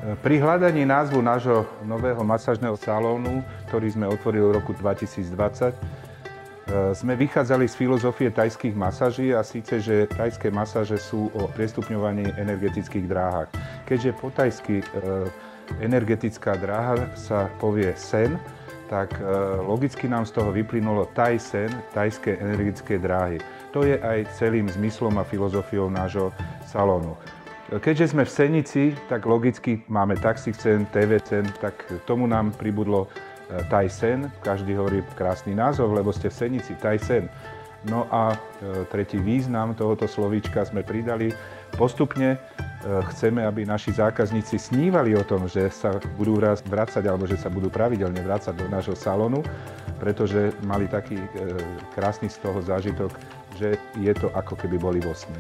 Pri hľadaní názvu nášho nového masážneho salónu, ktorý sme otvorili v roku 2020, sme vychádzali z filozofie thajských masáží a síce, že thajské masáže sú o priestupňovaní energetických dráhach. Keďže po thajsky energetická dráha sa povie sen, tak logicky nám z toho vyplynulo Thai Sen, thajské energetické dráhy. To je aj celým zmyslom a filozofiou nášho salónu. Keďže sme v Senici, tak logicky máme taxicen, TV-cen, tak tomu nám pribudlo Thai Sen. Každý hovorí krásny názov, lebo ste v Senici, Thai Sen. No a tretí význam tohoto slovíčka sme pridali. Postupne chceme, aby naši zákazníci snívali o tom, že sa budú vracať alebo že sa budú pravidelne vracať do nášho salónu, pretože mali taký krásny z toho zážitok, že je to ako keby boli vo sne.